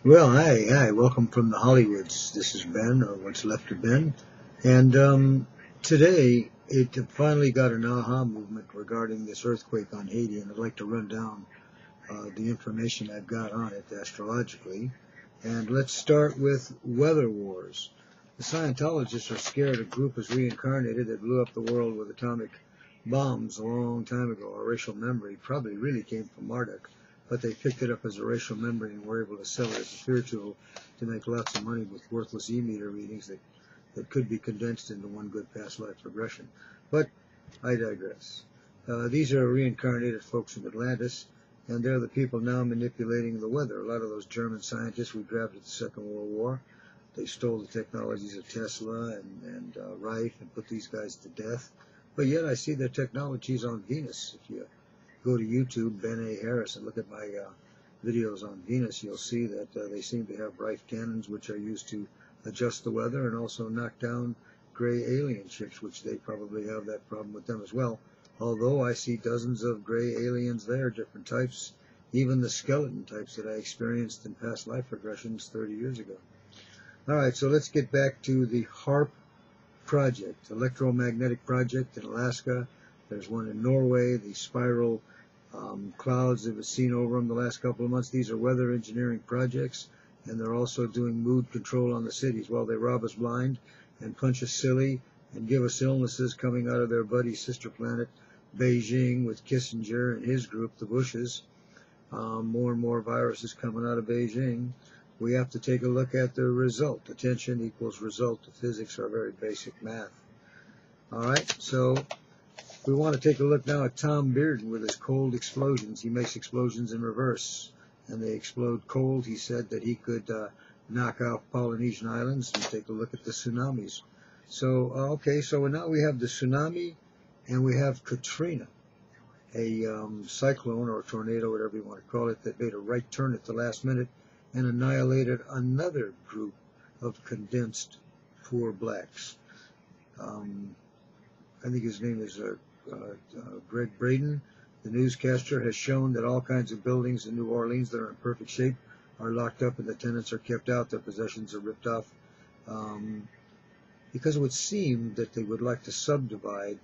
Well, hi, welcome from the Hollywoods. This is Ben, or what's left of Ben. And today, it finally got an aha movement regarding this earthquake on Haiti, and I'd like to run down the information I've got on it astrologically. And let's start with weather wars. The Scientologists are scared a group is reincarnated that blew up the world with atomic bombs a long time ago. Our racial memory probably really came from Marduk, but they picked it up as a racial memory and were able to sell it as a spiritual to make lots of money with worthless e-meter readings that could be condensed into one good past life regression. But I digress. These are reincarnated folks from Atlantis, and they're the people now manipulating the weather. A lot of those German scientists we grabbed at the Second World War, they stole the technologies of Tesla and Reich and put these guys to death. But yet I see their technologies on Venus. If you go to YouTube, benaharris, and look at my videos on Venus, you'll see that they seem to have Reich cannons, which are used to adjust the weather and also knock down gray alien ships, which they probably have that problem with them as well. Although I see dozens of gray aliens there, different types, even the skeleton types that I experienced in past life regressions 30 years ago. All right, so let's get back to the HARP project, electromagnetic project in Alaska. There's one in Norway, the spiral clouds that we've seen over them the last couple of months. These are weather engineering projects, and they're also doing mood control on the cities. Well, they rob us blind and punch us silly and give us illnesses coming out of their buddy sister planet, Beijing, with Kissinger and his group, the Bushes. More and more viruses coming out of Beijing. We have to take a look at the result. Attention equals result. The physics are very basic math. All right, so we want to take a look now at Tom Bearden with his cold explosions. He makes explosions in reverse, and they explode cold. He said that he could knock out Polynesian islands and take a look at the tsunamis. So, okay, so now we have the tsunami, and we have Katrina, a cyclone or a tornado, whatever you want to call it, that made a right turn at the last minute and annihilated another group of condensed poor blacks. I think his name is Greg Braden. The newscaster has shown that all kinds of buildings in New Orleans that are in perfect shape are locked up and the tenants are kept out. Their possessions are ripped off because it would seem that they would like to subdivide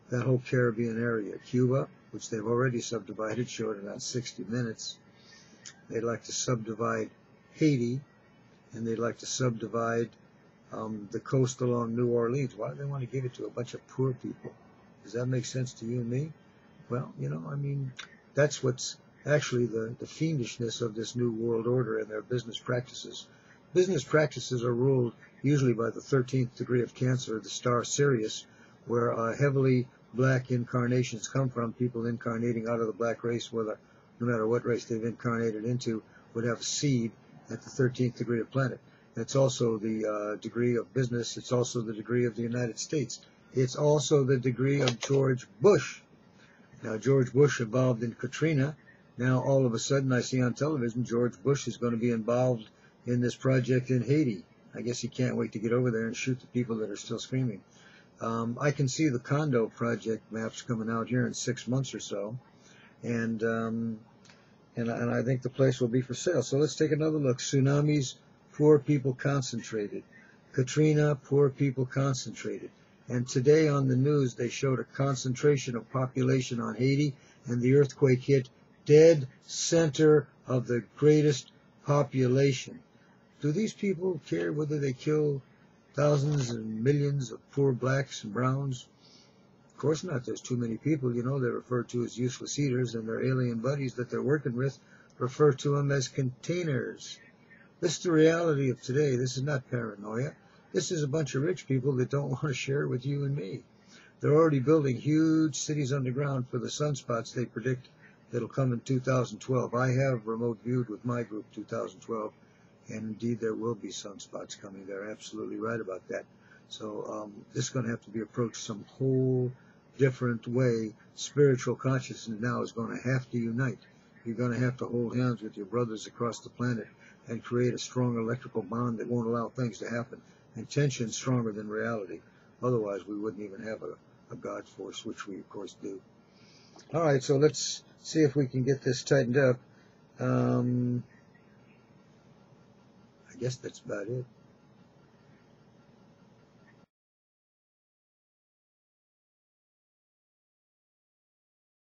that whole Caribbean area. Cuba, which they've already subdivided, showed in about 60 minutes. They'd like to subdivide Haiti, and they'd like to subdivide the coast along New Orleans. Why do they want to give it to a bunch of poor people? Does that make sense to you and me? Well, you know, I mean, that's what's actually the fiendishness of this new world order and their business practices. Business practices are ruled usually by the 13th degree of Cancer, the star Sirius, where heavily black incarnations come from. People incarnating out of the black race, whether no matter what race they've incarnated into, would have a seed at the 13th degree of planet. That's also the degree of business. It's also the degree of the United States. It's also the degree of George Bush. Now, George Bush involved in Katrina. Now, all of a sudden, I see on television George Bush is going to be involved in this project in Haiti. I guess he can't wait to get over there and shoot the people that are still screaming. I can see the condo project maps coming out here in 6 months or so. And I think the place will be for sale. So let's take another look. Tsunamis, poor people concentrated. Katrina, poor people concentrated. And today on the news, they showed a concentration of population on Haiti, and the earthquake hit dead center of the greatest population. Do these people care whether they kill thousands and millions of poor blacks and browns? Of course not. There's too many people, you know, they're referred to as useless eaters, and their alien buddies that they're working with refer to them as containers. This is the reality of today. This is not paranoia. This is a bunch of rich people that don't want to share with you and me. They're already building huge cities underground for the sunspots they predict that'll come in 2012. I have remote viewed with my group 2012, and indeed there will be sunspots coming. They're absolutely right about that. So this is going to have to be approached some whole different way. Spiritual consciousness now is going to have to unite. You're going to have to hold hands with your brothers across the planet and create a strong electrical bond that won't allow things to happen. Intention stronger than reality. Otherwise, we wouldn't even have a God force, which we, of course, do. All right, so let's see if we can get this tightened up. guess that's about it.